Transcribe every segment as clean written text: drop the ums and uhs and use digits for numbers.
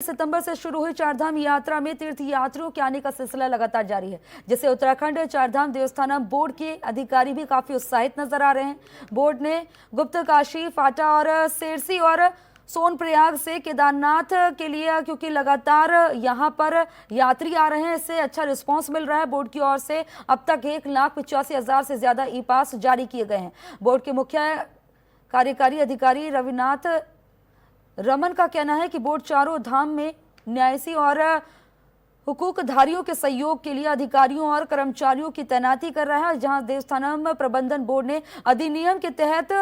सितंबर से शुरू हुई चारधाम यात्रा में तीर्थ यात्रियों के आने का सिलसिला लगातार जारी है, जिससे उत्तराखंड चारधाम देवस्थानम बोर्ड के अधिकारी भी काफी उत्साहित नजर आ रहे हैं। बोर्ड ने गुप्तकाशी, फाटा और सेरसी और सोनप्रयाग से केदारनाथ के लिए, क्योंकि लगातार यहां पर यात्री आ रहे हैं, इससे अच्छा रिस्पांस मिल रहा है। बोर्ड की ओर से अब तक 1,85,000 से ज्यादा ई पास जारी किए गए हैं। बोर्ड के मुख्य कार्यकारी अधिकारी रविनाथ रमन का कहना है कि बोर्ड चारों धाम में न्यासी और हुकूकधारियों के सहयोग के लिए अधिकारियों और कर्मचारियों की तैनाती कर रहा है, जहां देवस्थानम प्रबंधन बोर्ड ने अधिनियम के तहत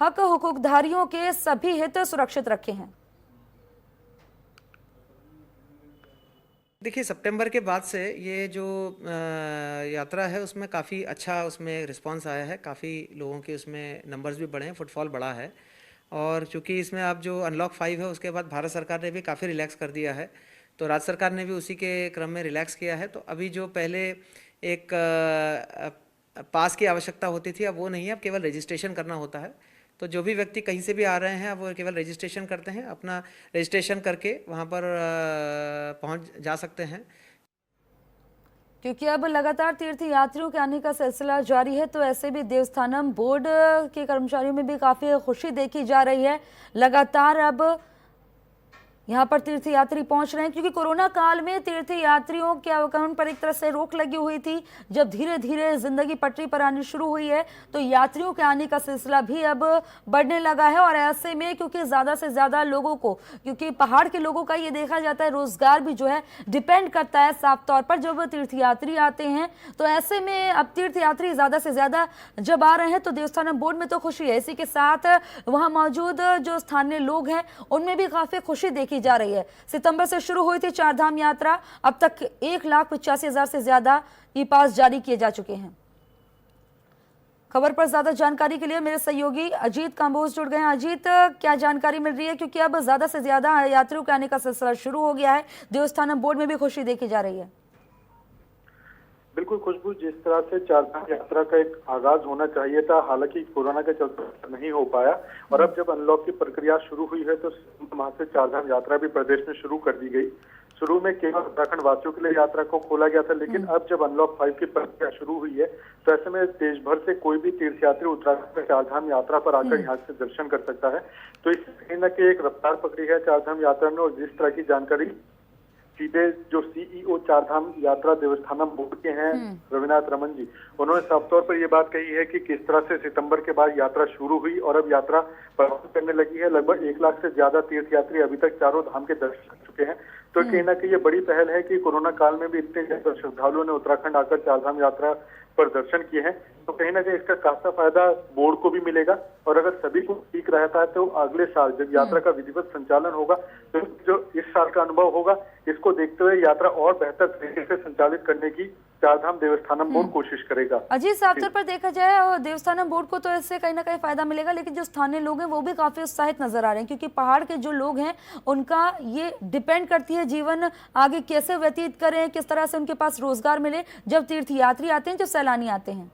हक हुकूकधारियों के सभी हित सुरक्षित रखे हैं। देखिए, सितंबर के बाद से ये जो यात्रा है उसमें काफ़ी अच्छा उसमें रिस्पांस आया है। काफ़ी लोगों के उसमें नंबर्स भी बढ़े हैं, फुटफॉल बढ़ा है। और चूंकि इसमें अब जो अनलॉक 5 है उसके बाद भारत सरकार ने भी काफ़ी रिलैक्स कर दिया है, तो राज्य सरकार ने भी उसी के क्रम में रिलैक्स किया है। तो अभी जो पहले एक पास की आवश्यकता होती थी, अब वो नहीं है, अब केवल रजिस्ट्रेशन करना होता है। तो जो भी व्यक्ति कहीं से भी आ रहे हैं, अब वो केवल रजिस्ट्रेशन करते हैं, अपना रजिस्ट्रेशन करके वहाँ पर पहुँच जा सकते हैं। क्योंकि अब लगातार तीर्थ यात्रियों के आने का सिलसिला जारी है, तो ऐसे भी देवस्थानम बोर्ड के कर्मचारियों में भी काफी खुशी देखी जा रही है। लगातार अब यहाँ पर तीर्थ यात्री पहुंच रहे हैं, क्योंकि कोरोना काल में तीर्थ यात्रियों के आवागमन पर एक तरह से रोक लगी हुई थी। जब धीरे धीरे जिंदगी पटरी पर आनी शुरू हुई है, तो यात्रियों के आने का सिलसिला भी अब बढ़ने लगा है। और ऐसे में क्योंकि ज्यादा से ज्यादा लोगों को, क्योंकि पहाड़ के लोगों का ये देखा जाता है रोजगार भी जो है डिपेंड करता है साफ तौर पर जब तीर्थ यात्री आते हैं, तो ऐसे में अब तीर्थ यात्री ज्यादा से ज्यादा जब आ रहे हैं तो देवस्थानम बोर्ड में तो खुशी है। इसी के साथ वहां मौजूद जो स्थानीय लोग हैं उनमें भी काफी खुशी देखी जा रही है। सितंबर से शुरू हुई थी चारधाम यात्रा, अब तक 1,85,000 से ज्यादा ई पास जारी किए जा चुके हैं। खबर पर ज्यादा जानकारी के लिए मेरे सहयोगी अजीत कांबोज जुड़ गए हैं। अजीत, क्या जानकारी मिल रही है, क्योंकि अब ज्यादा से ज्यादा यात्रियों के आने का सिलसिला शुरू हो गया है, देवस्थानम बोर्ड में भी खुशी देखी जा रही है। बिल्कुल खुशबू, जिस तरह से चारधाम यात्रा का एक आगाज होना चाहिए था, हालांकि कोरोना के चलते नहीं हो पाया, और अब जब अनलॉक की प्रक्रिया शुरू हुई है तो वहां से चारधाम यात्रा भी प्रदेश में शुरू कर दी गई। शुरू में केवल उत्तराखंड वासियों के लिए यात्रा को खोला गया था, लेकिन अब जब अनलॉक 5 की प्रक्रिया शुरू हुई है तो ऐसे में देश भर से कोई भी तीर्थयात्री उत्तराखंड में चारधाम यात्रा पर आकर यहाँ से दर्शन कर सकता है। तो इस कहीं न कहीं एक रफ्तार पकड़ी है चारधाम यात्रा में। और जिस तरह की जानकारी सीधे जो सीईओ चारधाम यात्रा देवस्थानम बोर्ड के हैं रविनाथ रमन जी, उन्होंने साफ तौर पर ये बात कही है कि किस तरह से सितंबर के बाद यात्रा शुरू हुई और अब यात्रा प्रभावित करने लगी है। लगभग 1 लाख से ज्यादा तीर्थयात्री अभी तक चारों धाम के दर्शन कर चुके हैं। तो कहीं ना कहीं ये बड़ी पहल है कि कोरोना काल में भी इतने ज्यादा श्रद्धालुओं ने उत्तराखंड आकर चारधाम यात्रा पर दर्शन किए हैं। तो कहीं ना कहीं इसका खासा फायदा बोर्ड को भी मिलेगा। और अगर सभी को ठीक रहता है तो अगले साल जब यात्रा का विधिवत संचालन होगा तो जो इस साल का अनुभव होगा, इसको देखते हुए यात्रा और बेहतर तरीके से संचालित करने की चारधाम देवस्थानम बोर्ड कोशिश करेगा। अजीत, साफ तौर पर देखा जाए और देवस्थानम बोर्ड को तो इससे कहीं ना कहीं फायदा मिलेगा, लेकिन जो स्थानीय लोग हैं वो भी काफी उत्साहित नजर आ रहे हैं, क्योंकि पहाड़ के जो लोग हैं उनका ये डिपेंड करती है जीवन आगे कैसे व्यतीत करें, किस तरह से उनके पास रोजगार मिले जब तीर्थ यात्री आते हैं, जो सैलानी आते हैं।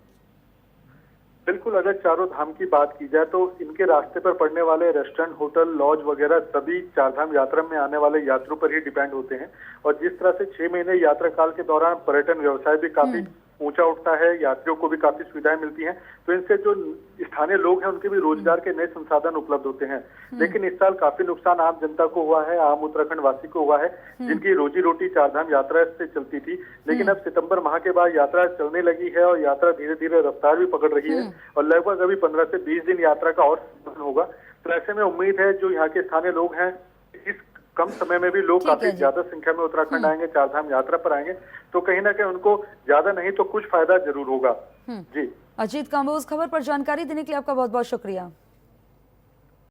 बिल्कुल, अगर चारों धाम की बात की जाए तो इनके रास्ते पर पड़ने वाले रेस्टोरेंट, होटल, लॉज वगैरह सभी चारधाम यात्रा में आने वाले यात्रियों पर ही डिपेंड होते हैं। और जिस तरह से 6 महीने यात्रा काल के दौरान पर्यटन व्यवसाय भी काफी ऊंचा उठता है, यात्रियों को भी काफी सुविधाएं मिलती हैं, तो इनसे जो स्थानीय लोग हैं उनके भी रोजगार के नए संसाधन उपलब्ध होते हैं। लेकिन इस साल काफी नुकसान आम जनता को हुआ है, आम उत्तराखंड वासी को हुआ है, जिनकी रोजी रोटी चारधाम यात्रा से चलती थी। लेकिन अब सितंबर माह के बाद यात्रा चलने लगी है और यात्रा धीरे धीरे रफ्तार भी पकड़ रही है, और लगभग अभी 15 से 20 दिन यात्रा का और संचालन होगा। तो ऐसे में उम्मीद है जो यहाँ के स्थानीय लोग हैं, इस कम समय में भी लोग काफी ज्यादा संख्या में उत्तराखंड आएंगे, चारधाम यात्रा पर आएंगे, तो कहीं ना कहीं उनको ज्यादा नहीं तो कुछ फायदा जरूर होगा। जी, अजीत कांबोज, खबर पर जानकारी देने के लिए आपका बहुत बहुत शुक्रिया।